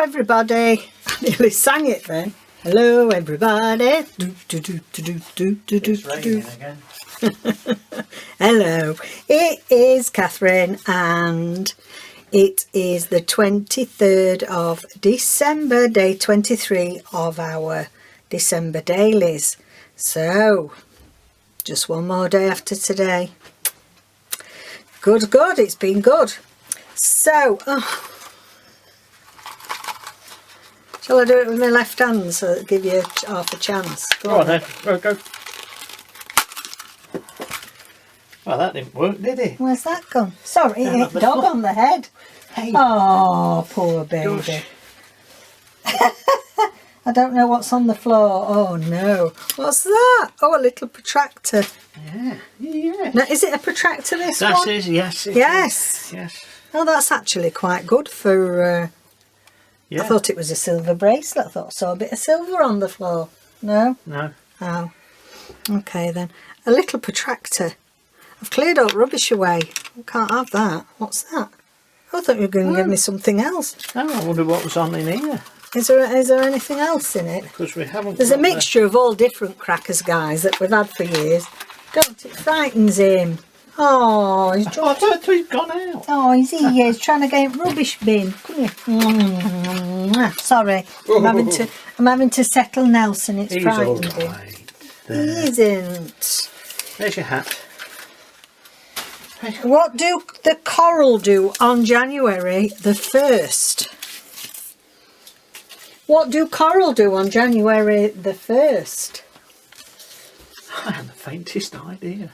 everybody. I nearly sang it then. Hello everybody. It's raining again. Hello. It is Catherine and it is the 23rd of December, day 23 of our December dailies. So, just one more day after today. Good, it's been good. So, shall I do it with my left hand so it'll give you half a chance? Go on then, go. Well, that didn't work, did it? Where's that gone? Sorry, it hit dog on the head. Hey. Oh, poor baby. Gosh. I don't know what's on the floor. Oh no. What's that? Oh, a little protractor. Yeah. Now, is it a protractor, this one? That is, yes. Yes. Yes. Oh, that's actually quite good for... Yeah. I thought it was a silver bracelet. I thought I saw a bit of silver on the floor. No? No. Oh. Okay then. A little protractor. I've cleared all rubbish away. I can't have that. What's that? I thought you were going to give me something else. Oh, I wonder what was on in here. Is there anything else in it? Because we haven't. There's a mixture of all different crackers, guys, that we've had for years. Don't, it frightens him. Oh, he's I thought he'd gone out. Oh, he's trying to get rubbish bin. Come here. Sorry, I'm having to settle Nelson. It's He's all frightened him. right. He isn't. There's your hat. What do the coral do on January the 1st? What do coral do on January the 1st? I haven't the faintest idea.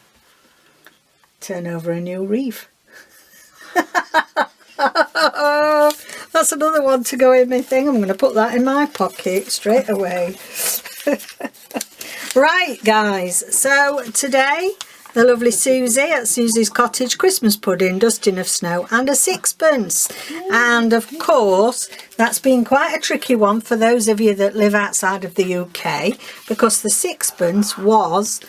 Turn over a new reef. That's another one to go in my thing. I'm going to put that in my pocket straight away. Right, guys. So today, the lovely Susie at Susie's Cottage, Christmas pudding, dusting of snow and a sixpence. And of course, that's been quite a tricky one for those of you that live outside of the UK, because the sixpence was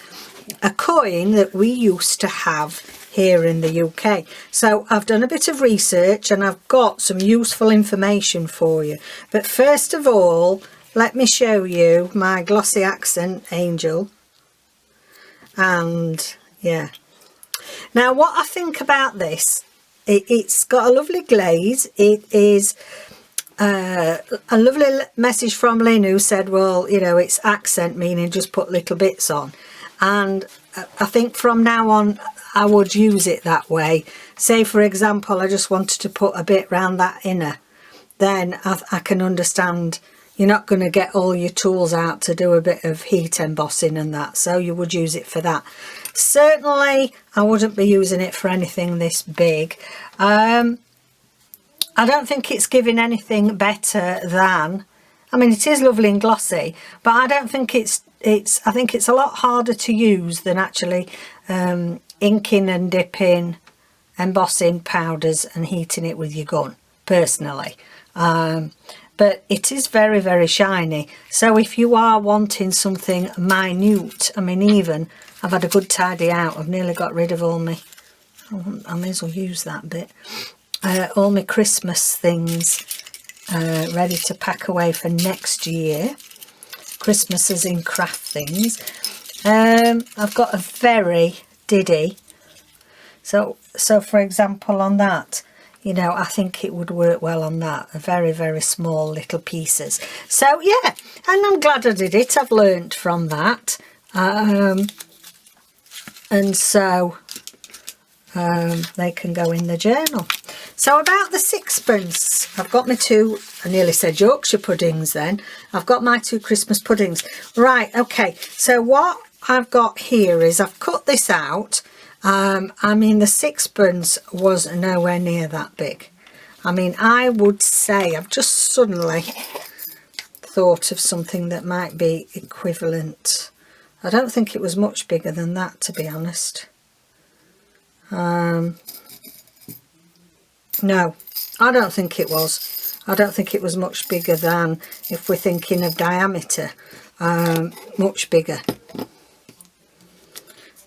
a coin that we used to have here in the UK. So I've done a bit of research and I've got some useful information for you. But first of all, let me show you my glossy accent angel. And yeah, now what I think about this, it's got a lovely glaze. It is a lovely message from Lynn, who said, well, you know, it's accent, meaning just put little bits on. And I think from now on I would use it that way. Say for example, I just wanted to put a bit round that inner, then I can understand you're not going to get all your tools out to do a bit of heat embossing and that, so you would use it for that. Certainly I wouldn't be using it for anything this big. I don't think it's giving anything better than, I mean, it is lovely and glossy, but I don't think I think it's a lot harder to use than actually inking and dipping, embossing powders and heating it with your gun, personally. But it is very, very shiny. So if you are wanting something minute, I mean, even I've had a good tidy out. I've nearly got rid of all my, I may as well use that bit, all my Christmas things ready to pack away for next year. Christmas as in craft things. I've got a very diddy. So for example, on that, you know, I think it would work well on that. A very, very small little pieces. So yeah, and I'm glad I did it. I've learnt from that. And so they can go in the journal. So about the sixpence, I've got my two, I nearly said Yorkshire puddings then. I've got my two Christmas puddings. Right, okay, so what I've got here is I've cut this out. I mean, the sixpence was nowhere near that big. I mean, I would say I've just suddenly thought of something that might be equivalent. I don't think it was much bigger than that, to be honest. No, I don't think it was. I don't think it was much bigger than, if we're thinking of diameter, much bigger.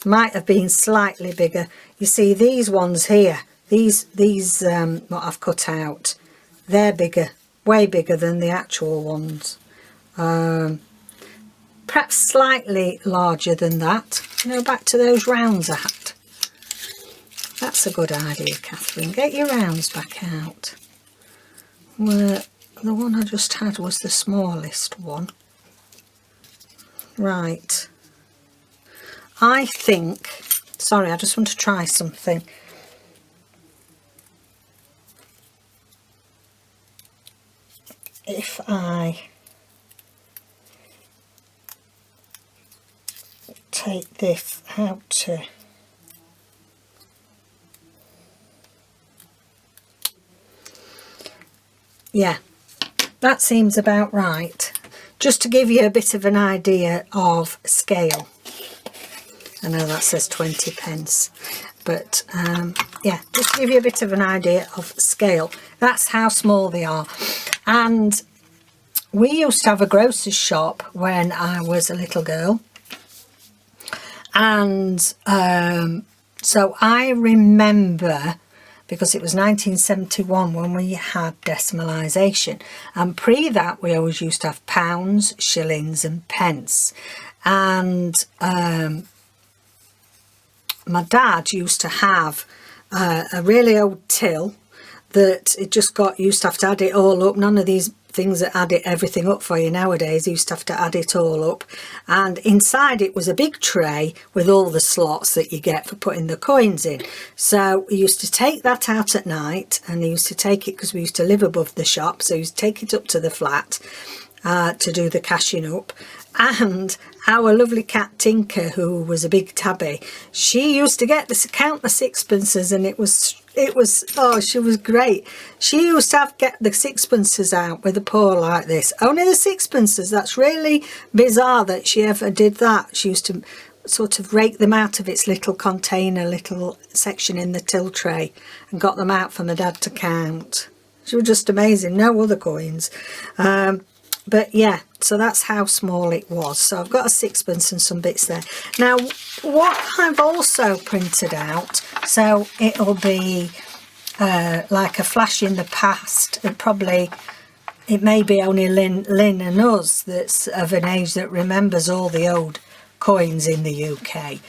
Might have been slightly bigger. You see, these ones here, these what I've cut out, they're bigger way bigger than the actual ones. Perhaps slightly larger than that. You know, back to those rounds I had. That's a good idea, Catherine. Get your rounds back out. Where the one I just had was the smallest one. Right. I think, sorry, I just want to try something. If I take this out to yeah, that seems about right, just to give you a bit of an idea of scale. I know that says 20 pence, but yeah, just to give you a bit of an idea of scale. That's how small they are. And we used to have a grocer's shop when I was a little girl, and so I remember, because it was 1971 when we had decimalisation, and pre that we always used to have pounds, shillings and pence. And my dad used to have a really old till that it just got, used to have to add it all up. None of these things that add everything up for you nowadays. Used to have to add it all up, and inside it was a big tray with all the slots that you get for putting the coins in. So we used to take that out at night, and he used to take it, because we used to live above the shop, so he used to take it up to the flat to do the cashing up. And our lovely cat Tinker, who was a big tabby, she used to get this, count the sixpences, and it was oh, she was great. She used to get the sixpences out with a paw like this, only the sixpences. That's really bizarre that she ever did that. She used to sort of rake them out of its little container, little section in the till tray, and got them out for my dad to count. She was just amazing. No other coins. But yeah, so that's how small it was. So I've got a sixpence and some bits there. Now, what I've also printed out, so it'll be like a flash in the past. It may be only Lynn and us that's of an age that remembers all the old coins in the UK.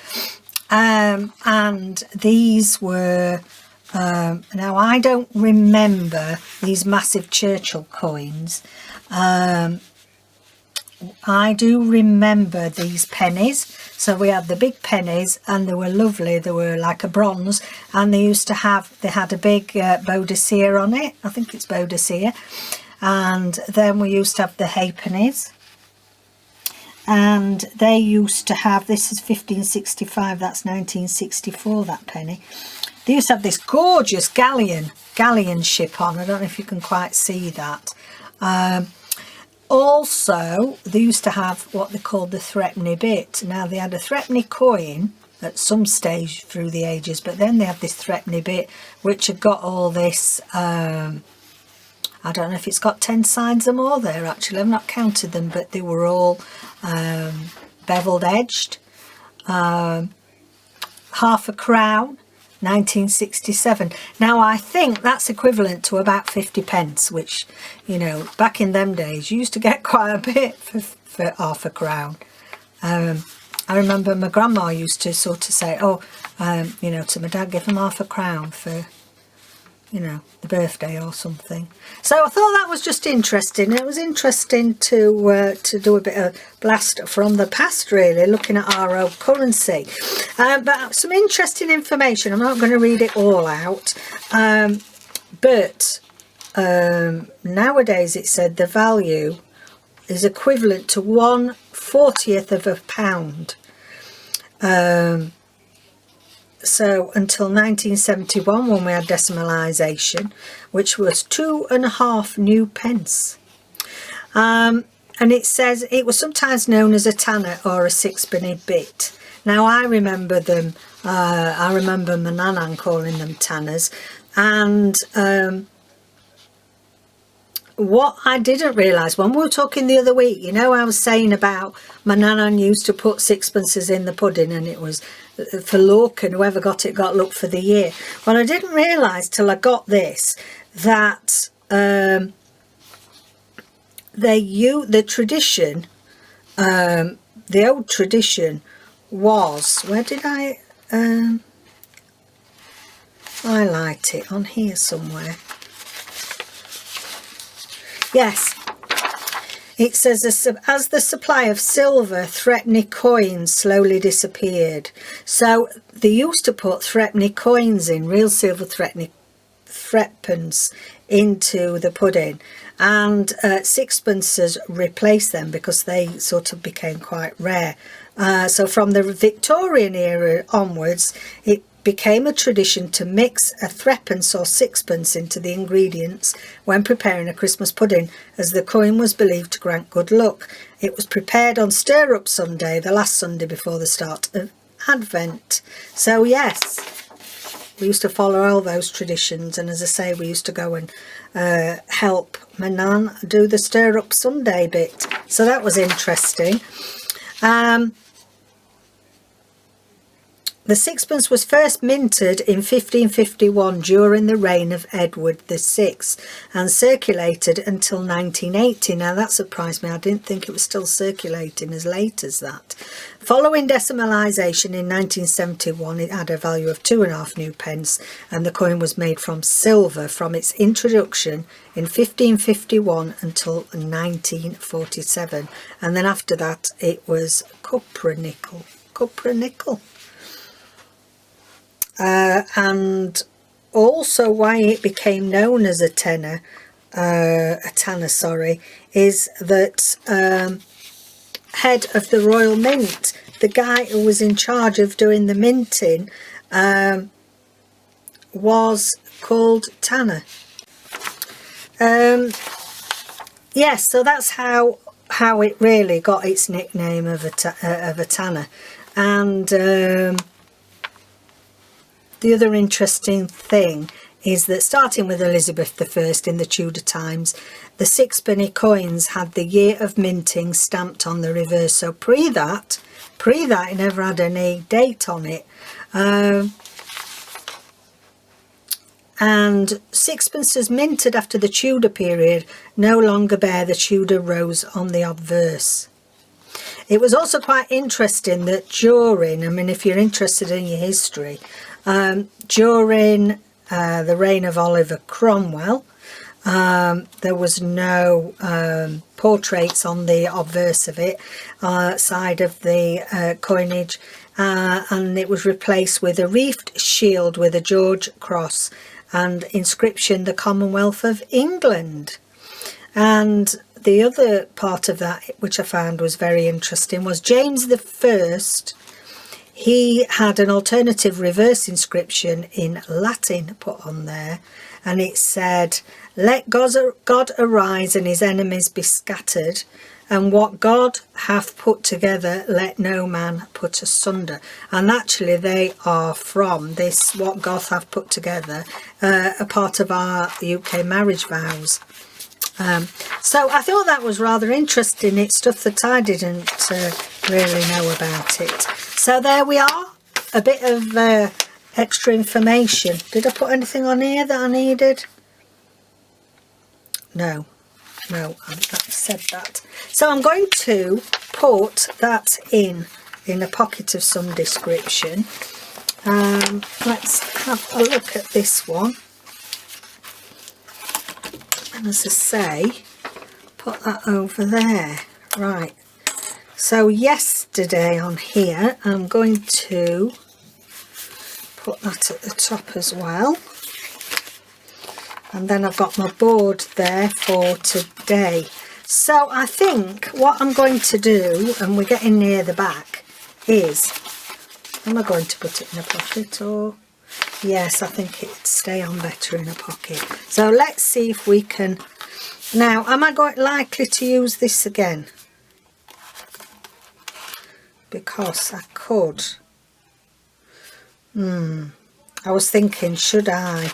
And these were, now I don't remember these massive Churchill coins. I do remember these pennies. So we had the big pennies, and they were lovely. They were like a bronze, and they had a big Boadicea on it. I think it's Boadicea. And then we used to have the halfpennies, and they used to have, this is 1565, that's 1964, that penny. They used to have this gorgeous galleon ship on. I don't know if you can quite see that. Also, they used to have what they called the threepenny bit. Now, they had a threepenny coin at some stage through the ages, but then they had this threepenny bit, which had got all this, I don't know if it's got 10 sides or more there, actually. I've not counted them, but they were all beveled edged. Half a crown, 1967. Now I think that's equivalent to about 50 pence, which, you know, back in them days you used to get quite a bit for half a crown. I remember my grandma used to sort of say, oh, you know, to my dad, give him half a crown for, you know, the birthday or something. So I thought that was just interesting. It was interesting to do a bit of blast from the past, really, looking at our old currency. But some interesting information. I'm not going to read it all out. But nowadays it said the value is equivalent to 1/40th of a pound. So until 1971, when we had decimalisation, which was 2.5 new pence. And it says it was sometimes known as a tanner or a sixpenny bit. Now I remember them, I remember my nanan calling them tanners. And what I didn't realise, when we were talking the other week, you know, I was saying about my nanan used to put sixpences in the pudding, and it was for luck, and whoever got it got luck for the year. Well, I didn't realise till I got this that the tradition, the old tradition was, where did I highlight it? On here somewhere. Yes, it says, as the supply of silver threepenny coins slowly disappeared. So they used to put threepenny coins in, real silver threepence, into the pudding, and sixpences replaced them because they sort of became quite rare. So from the Victorian era onwards, it became a tradition to mix a threepence or sixpence into the ingredients when preparing a Christmas pudding, as the coin was believed to grant good luck. It was prepared on Stir-up Sunday, the last Sunday before the start of Advent. So yes, we used to follow all those traditions, and as I say, we used to go and help my nan do the Stir-up Sunday bit. So that was interesting. The sixpence was first minted in 1551 during the reign of Edward VI and circulated until 1980. Now that surprised me. I didn't think it was still circulating as late as that. Following decimalisation in 1971, it had a value of 2.5 new pence, and the coin was made from silver from its introduction in 1551 until 1947. And then after that it was cupra-nickel. And also why it became known as a tanner, is that head of the Royal Mint, the guy who was in charge of doing the minting, was called Tanner. Yes, so that's how it really got its nickname of a tanner. And the other interesting thing is that starting with Elizabeth I in the Tudor times, the sixpenny coins had the year of minting stamped on the reverse. So pre that it never had any date on it. And sixpences minted after the Tudor period no longer bear the Tudor rose on the obverse. It was also quite interesting that during, I mean, if you're interested in your history, during the reign of Oliver Cromwell, there was no portraits on the obverse of it, side of the coinage, and it was replaced with a wreathed shield with a George cross and inscription, the Commonwealth of England. And the other part of that, which I found was very interesting, was James I. He had an alternative reverse inscription in Latin put on there, and it said, "Let God arise and his enemies be scattered, and what God hath put together let no man put asunder." And actually they are from this, what God hath put together, a part of our UK marriage vows. So I thought that was rather interesting. It's stuff that I didn't really know about it. So there we are, a bit of extra information. Did I put anything on here that I needed? No, I've said that. So I'm going to put that in a pocket of some description. Let's have a look at this one. And as I say, put that over there. Right, so yesterday on here, I'm going to put that at the top as well. And then I've got my board there for today. So I think what I'm going to do, and we're getting near the back, is, am I going to put it in a pocket or... Yes, I think it'd stay on better in a pocket. So let's see if we can... Now, am I likely to use this again? Because I could. I was thinking, should I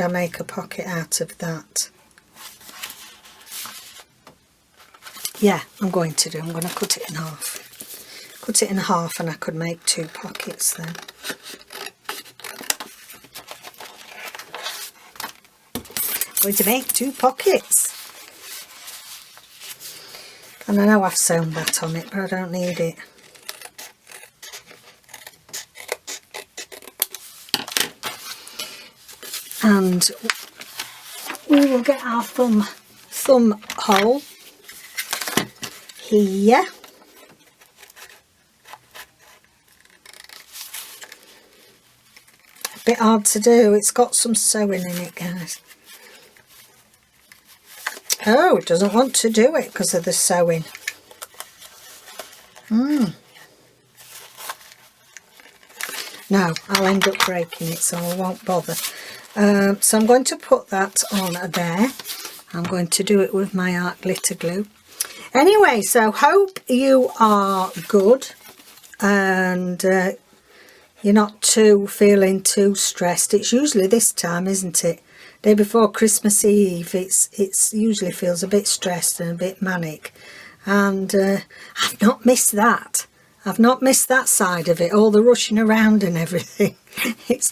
make a pocket out of that? Yeah, I'm going to do. I'm going to cut it in half. Cut it in half and I could make 2 pockets then. Going to make 2 pockets. And I know I've sewn that on it, but I don't need it. And we will get our thumb hole here. A bit hard to do, it's got some sewing in it, guys. Oh, it doesn't want to do it because of the sewing. No, I'll end up breaking it, so I won't bother. So I'm going to put that on there. I'm going to do it with my art glitter glue. Anyway, so hope you are good and you're not feeling too stressed. It's usually this time, isn't it? Day before Christmas Eve, it's usually feels a bit stressed and a bit manic. And I've not missed that. I've not missed that side of it, all the rushing around and everything. It's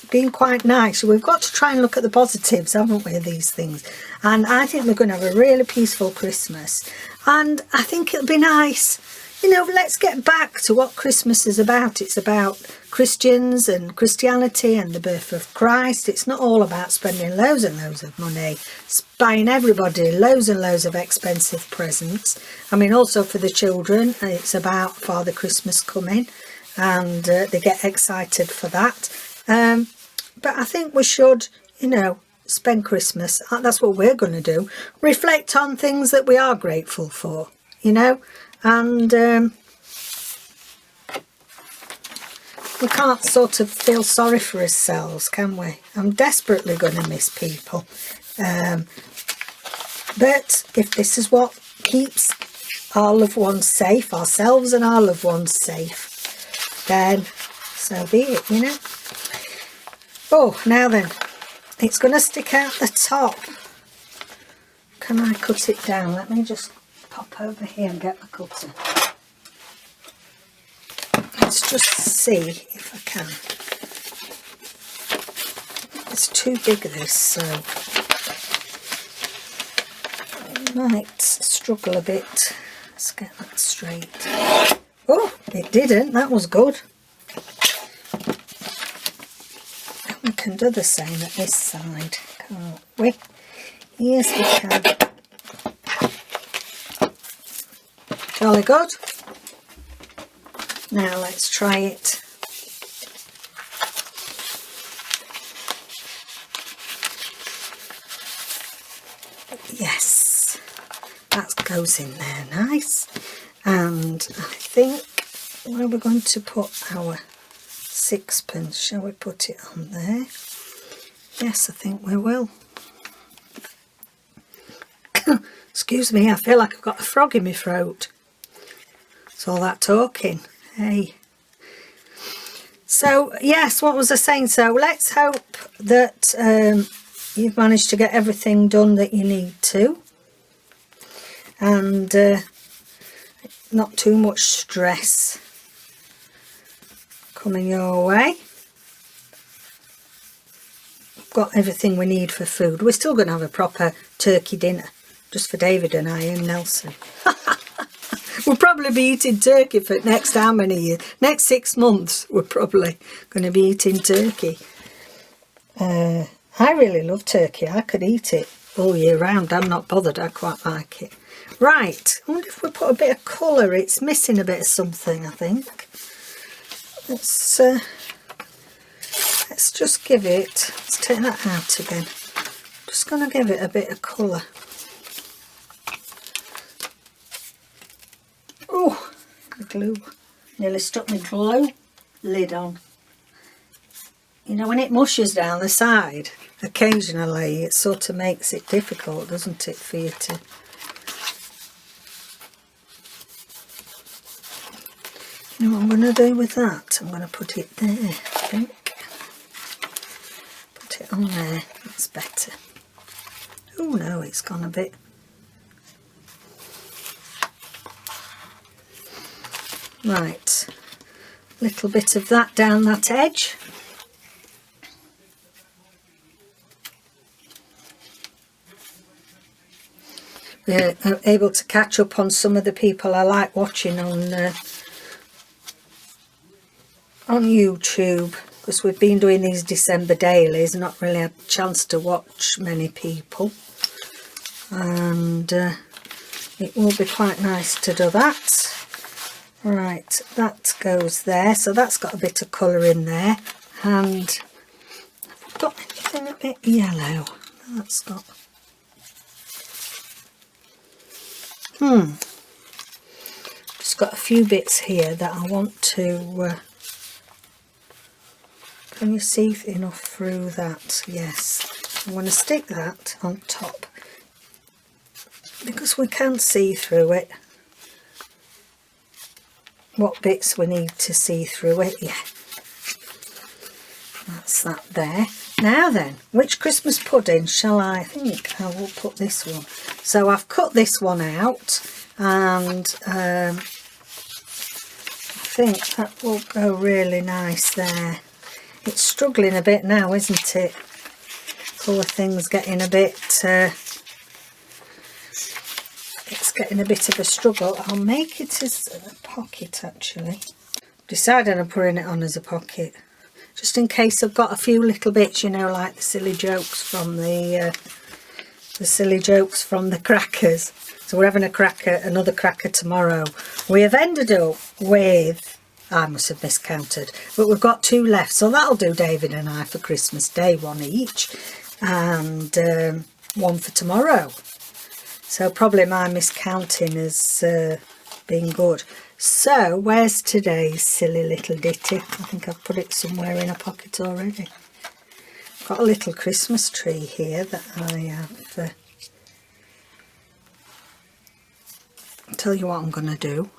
been quite nice. We've got to try and look at the positives, haven't we, these things? And I think we're going to have a really peaceful Christmas. And I think it'll be nice, you know, let's get back to what Christmas is about. It's about Christians and Christianity and the birth of Christ. It's not all about spending loads and loads of money, buying everybody loads and loads of expensive presents. I mean, also for the children, it's about Father Christmas coming, and they get excited for that. But I think we should, you know, spend Christmas. That's what we're going to do. Reflect on things that we are grateful for, you know. And we can't sort of feel sorry for ourselves, can we? I'm desperately going to miss people. But if this is what keeps our loved ones safe, ourselves and our loved ones safe, then so be it, you know. Oh, now then, it's going to stick out the top. Can I cut it down? Let me just pop over here and get my cutter. Let's just see if I can. It's too big, this, so I might struggle a bit. Let's get that straight. Oh, it didn't. That was good. And we can do the same at this side, can't we? Yes, we can. Jolly good. Now let's try it. Yes, that goes in there nice. And I think where we're going to put our sixpence, shall we put it on there? Yes, I think we will. Excuse me, I feel like I've got a frog in my throat. It's all that talking. Hey. So, yes, what was I saying? So, let's hope that you've managed to get everything done that you need to. And not too much stress coming your way. We've got everything we need for food. We're still going to have a proper turkey dinner. Just for David and I and Nelson. We'll probably be eating turkey for next how many years? Next 6 months we're probably going to be eating turkey. I really love turkey. I could eat it all year round. I'm not bothered. I quite like it. Right. I wonder if we put a bit of colour. It's missing a bit of something, I think. Let's just give it... Let's take that out again. Just going to give it a bit of colour. Oh, the glue nearly stuck my glue lid on. You know, when it mushes down the side, occasionally it sort of makes it difficult, doesn't it, for you to... You know what I'm going to do with that? I'm going to put it there, I think. Put it on there, that's better. Oh no, it's gone a bit... Right, little bit of that down that edge. able to catch up on some of the people I like watching on YouTube, because we've been doing these December dailies, not really had a chance to watch many people, and it will be quite nice to do that. Right, that goes there, so that's got a bit of colour in there, and I've got anything a bit yellow. That's got just got a few bits here that I want to can you see enough through that? Yes, I'm going to stick that on top because we can see through it what bits we need to see through it. Yeah, that's that there. Now then, which Christmas pudding shall I think I will put this one. So I've cut this one out, and I think that will go really nice there. It's struggling a bit now, isn't it? Poor thing's getting a bit it's getting a bit of a struggle. I'll make it as a pocket actually. Decided I'm putting it on as a pocket, just in case I've got a few little bits, you know, like the silly jokes from the crackers. So we're having another cracker tomorrow. We have ended up with, I must have miscounted, but we've got 2 left, so that'll do David and I for Christmas Day, 1 each, and 1 for tomorrow. So probably my miscounting has been good. So where's today's silly little ditty? I think I've put it somewhere in a pocket already. Got a little Christmas tree here that I have. I'll tell you what I'm going to do.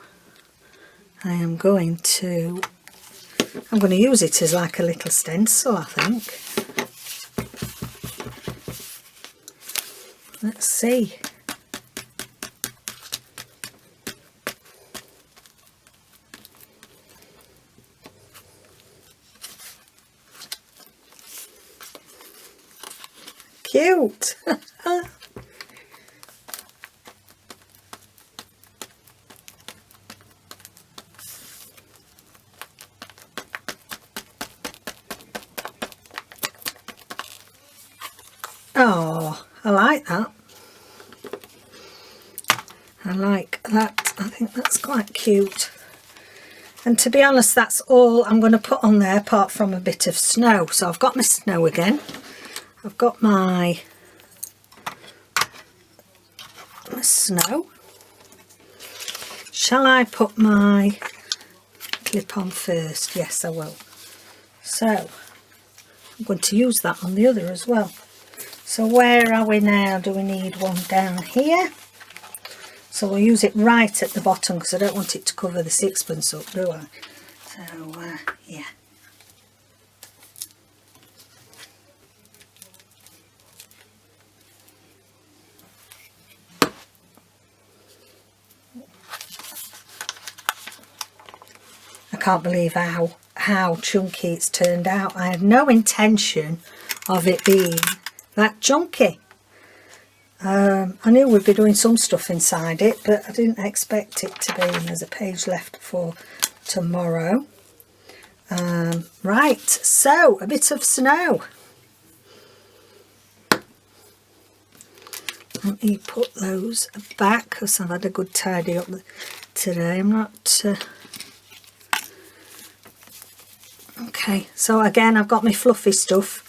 I'm going to use it as like a little stencil, I think. Let's see. Cute. Oh, I like that. I like that. I think that's quite cute. And to be honest, that's all I'm going to put on there apart from a bit of snow. So I've got my snow again. I've got my snow. Shall I put my clip on first? Yes, I will. So I'm going to use that on the other as well. So where are we now? Do we need one down here? So we'll use it right at the bottom because I don't want it to cover the sixpence up, do I? So yeah. I can't believe how chunky it's turned out. I had no intention of it being that chunky. I knew we'd be doing some stuff inside it, but I didn't expect it to be. And there's a page left for tomorrow. Right, so a bit of snow. Let me put those back because I've had a good tidy up today. I'm not... Okay, so again I've got my fluffy stuff,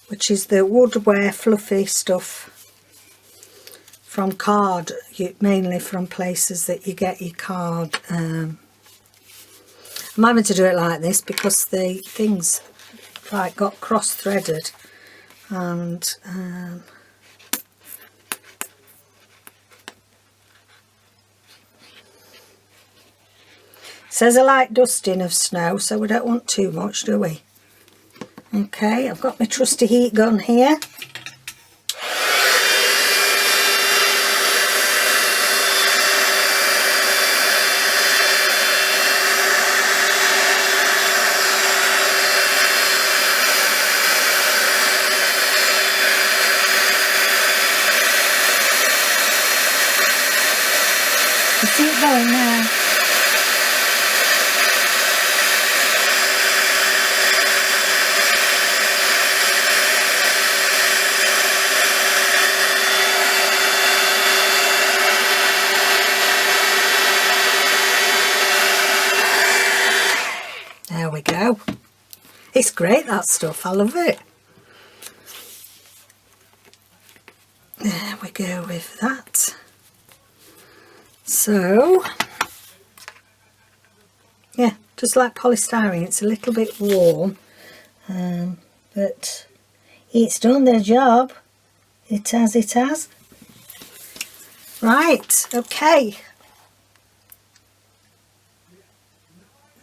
which is the woodware fluffy stuff from card, mainly from places that you get your card. I'm having to do it like this because the things like got cross-threaded, and says a light dusting of snow, so we don't want too much, do we? Okay, I've got my trusty heat gun here. It's great, that stuff. I love it. There we go with that. So, yeah, just like polystyrene, it's a little bit warm, but it's done the job. It has. Right, okay.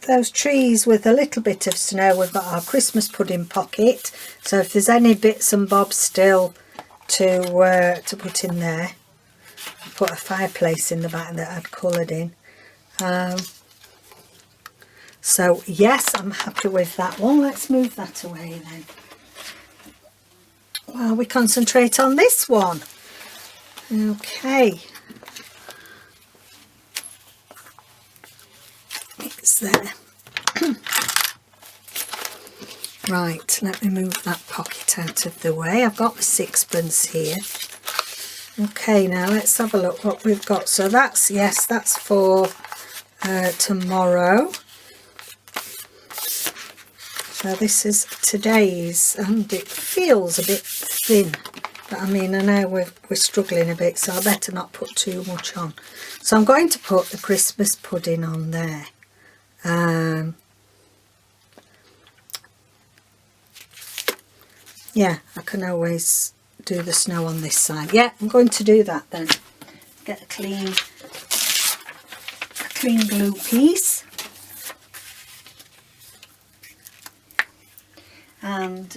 Those trees with a little bit of snow, we've got our Christmas pudding pocket. So if there's any bits and bobs still to put in there, I put a fireplace in the back that I'd coloured in. So yes, I'm happy with that one. Let's move that away then. While we concentrate on this one. Okay. It's there. Right, let me move that pocket out of the way. I've got my sixpence here. Okay, now let's have a look what we've got. So that's, yes, that's for tomorrow. So this is today's, and it feels a bit thin, but I mean, I know we're struggling a bit, so I better not put too much on. So I'm going to put the Christmas pudding on there. Yeah, I can always do the snow on this side. Yeah, I'm going to do that then. Get a clean glue piece. And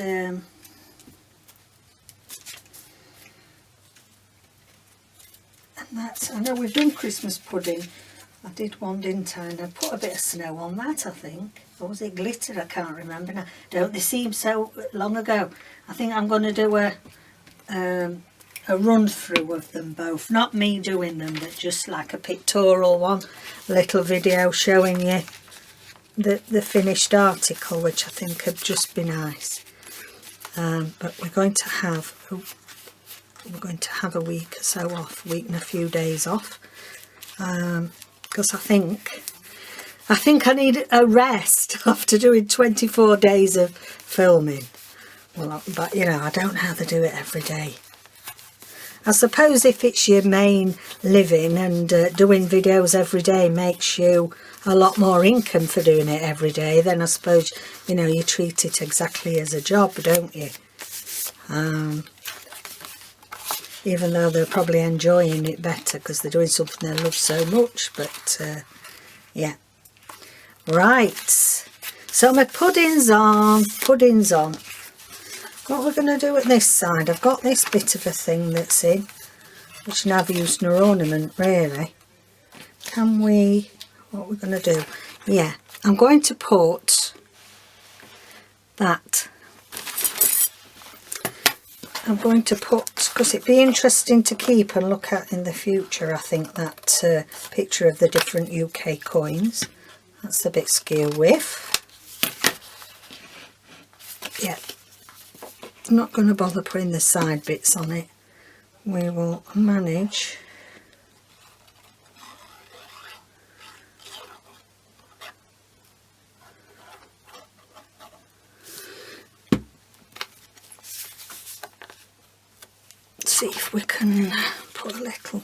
that's, I know we've done Christmas pudding. I did one, didn't I? And I put a bit of snow on that, I think. Or was it glitter? I can't remember now. Don't they seem so long ago? I think I'm going to do a run through of them both. Not me doing them, but just like a pictorial one. A little video showing you the finished article, which I think would just be nice. But we're going to have a week or so off, a week and a few days off, because I think I need a rest after doing 24 days of filming. Well, but you know, I don't know how to do it every day. I suppose if it's your main living and doing videos every day makes you a lot more income for doing it every day, then I suppose, you know, you treat it exactly as a job, don't you? Even though they're probably enjoying it better because they're doing something they love so much, but yeah. Right, so my pudding's on. What we're going to do at this side, I've got this bit of a thing that's in, which I've used no ornament really. What we're going to do, yeah, I'm going to put that. I'm going to put, because it'd be interesting to keep and look at in the future, I think, that picture of the different UK coins. That's the bit skew with. Yeah, I'm not going to bother putting the side bits on it. We will manage. See if we can put a little.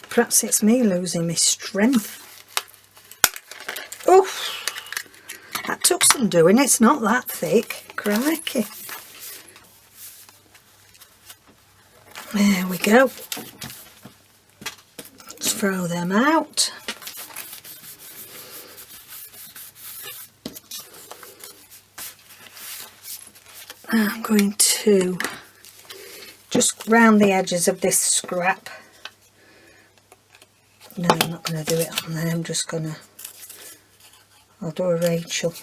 Perhaps it's me losing my strength. Oh, that took some doing. It's not that thick. Crikey. There we go. Let's throw them out. I'm going to just round the edges of this scrap. No, I'm not going to do it on there. I'm just going to, I'll do a Rachel.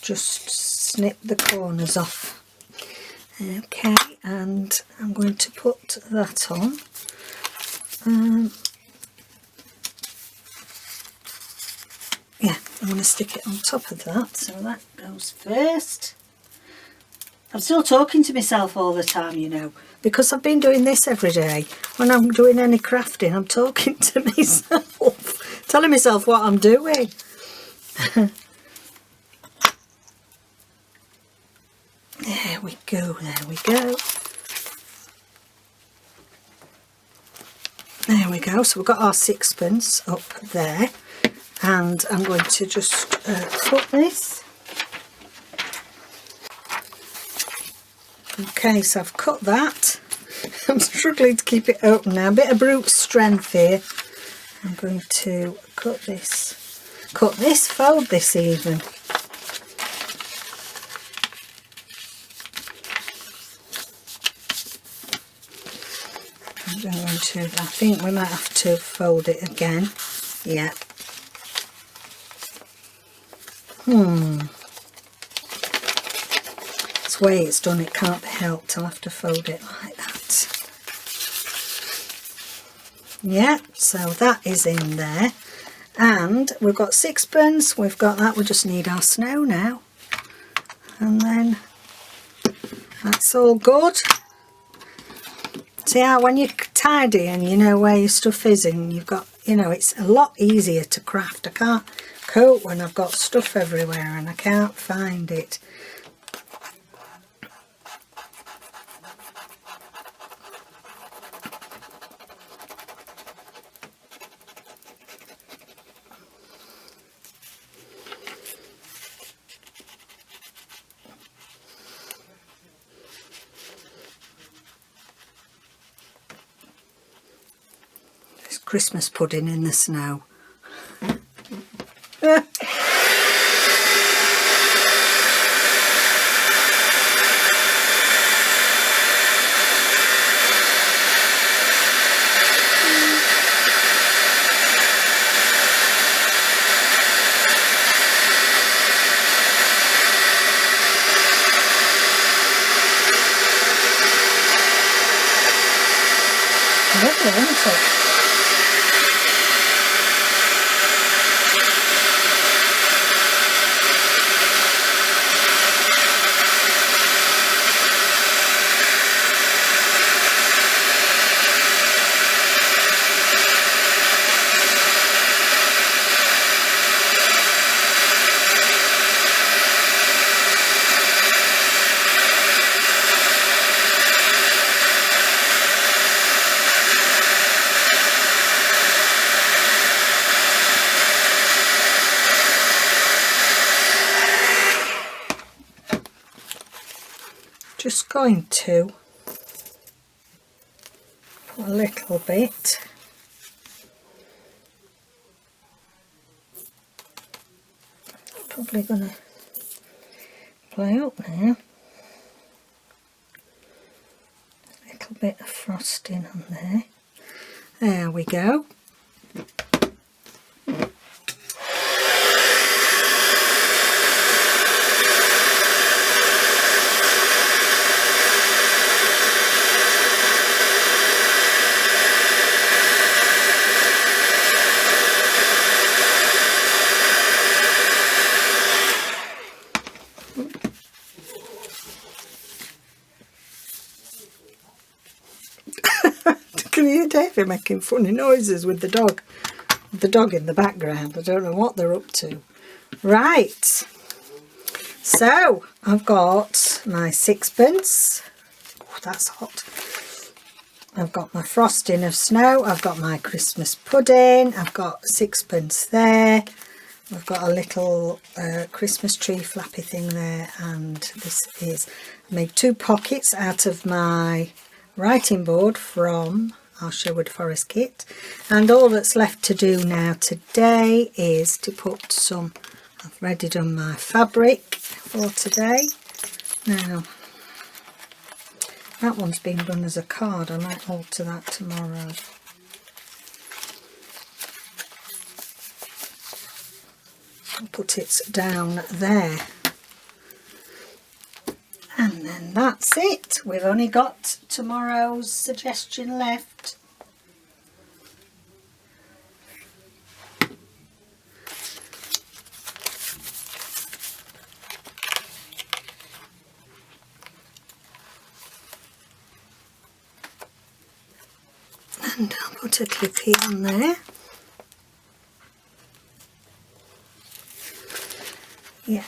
Just snip the corners off. Okay, and I'm going to put that on. Yeah, I'm going to stick it on top of that. So that goes first. I'm still talking to myself all the time, you know, because I've been doing this every day. When I'm doing any crafting, I'm talking to myself, Telling myself what I'm doing. There we go, there we go. There we go, so we've got our sixpence up there, and I'm going to just cut this. Okay, so I've cut that. I'm struggling to keep it open now, a bit of brute strength here. I'm going to cut this, fold this even. I think we might have to fold it again. Yeah. It's the way it's done, it can't be helped. I'll have to fold it like that. Yeah, so that is in there. And we've got sixpence, we've got that, we just need our snow now. And then that's all good. See how when you're tidy and you know where your stuff is and you've got, you know, it's a lot easier to craft. I can't cope when I've got stuff everywhere and I can't find it. Christmas pudding in the snow. Lovely, isn't it? Just going to put a little bit probably gonna play up now, a little bit of frosting on there. There we go. Can you hear David making funny noises with the dog? The dog in the background. I don't know what they're up to. Right. So I've got my sixpence. Oh, that's hot. I've got my frosting of snow. I've got my Christmas pudding. I've got sixpence there. I've got a little Christmas tree flappy thing there. And this is, I made 2 pockets out of my writing board from our Sherwood Forest kit, and all that's left to do now today is to put some, I've already done my fabric for today. Now that one's been done as a card, I might alter that tomorrow. I'll put it down there. And then that's it. We've only got tomorrow's suggestion left. And I'll put a clippy on there. Yeah,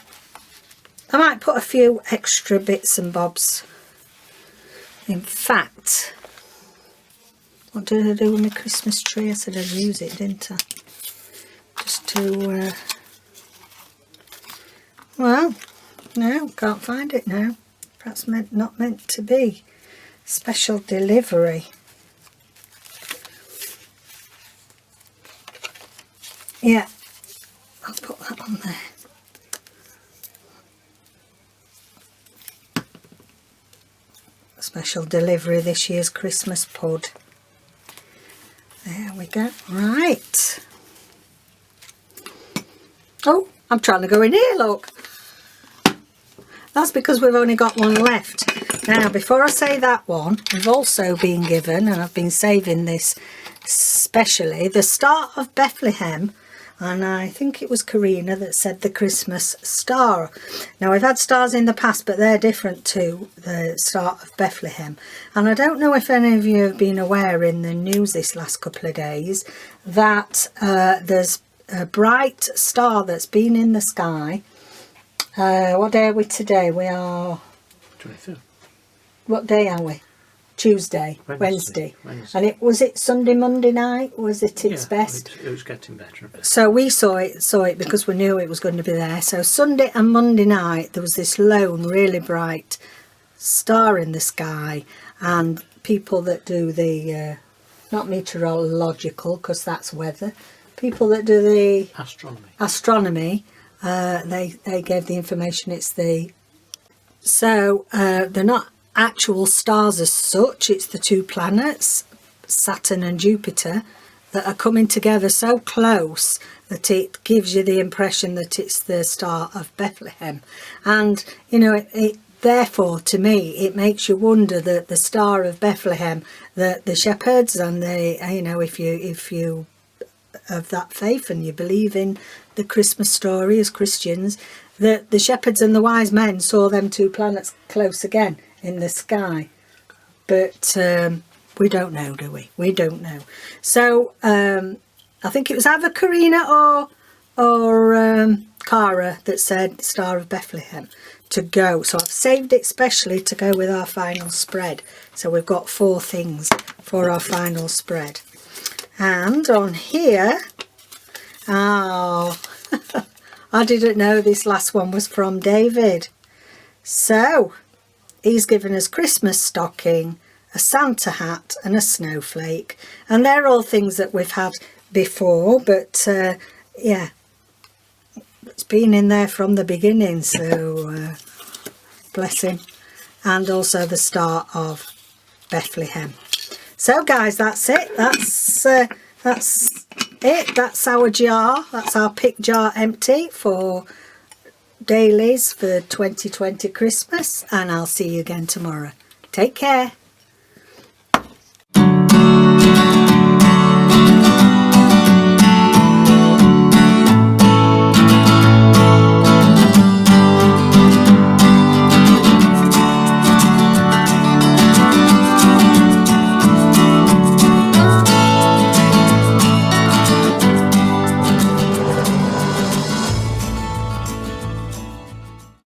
I might put a few extra bits and bobs. In fact, what did I do with my Christmas tree? I said I'd use it, didn't I? Just to, well, no, can't find it now. Perhaps not meant to be. Special delivery. Yeah, I'll put that on there. Special delivery this year's Christmas pud. There we go. Right. Oh, I'm trying to go in here, look. That's because we've only got one left. Now, before I say that one, we've also been given, and I've been saving this specially, the Star of Bethlehem. And I think it was Karina that said the Christmas star. Now, we've had stars in the past, but they're different to the Star of Bethlehem. And I don't know if any of you have been aware in the news this last couple of days that there's a bright star that's been in the sky. What day are we today? We are... 23rd. What day are we? Tuesday, Wednesday. And was it Sunday, Monday night? Was it its best? It was getting better. So we saw it because we knew it was going to be there. So Sunday and Monday night there was this lone, really bright star in the sky, and people that do the not meteorological, because that's weather. People that do the astronomy, they gave the information. It's the they're not actual stars as such, it's the two planets, Saturn and Jupiter, that are coming together so close that it gives you the impression that it's the Star of Bethlehem. And you know, it therefore, to me, it makes you wonder that the Star of Bethlehem, that the shepherds and the, you know, if you have that faith and you believe in the Christmas story as Christians, that the shepherds and the wise men saw them two planets close again in the sky. But we don't know, do we? We don't know. So I think it was either Karina or Cara that said Star of Bethlehem to go. So I've saved it specially to go with our final spread. So we've got 4 things for our final spread. And on here, oh, I didn't know this last one was from David. So he's given us Christmas stocking, a Santa hat and a snowflake. And they're all things that we've had before, but yeah, it's been in there from the beginning, so bless him. And also the Star of Bethlehem. So guys, that's it. That's it. That's our jar. That's our pick jar empty for dailies for 2020 Christmas, and I'll see you again tomorrow. Take care.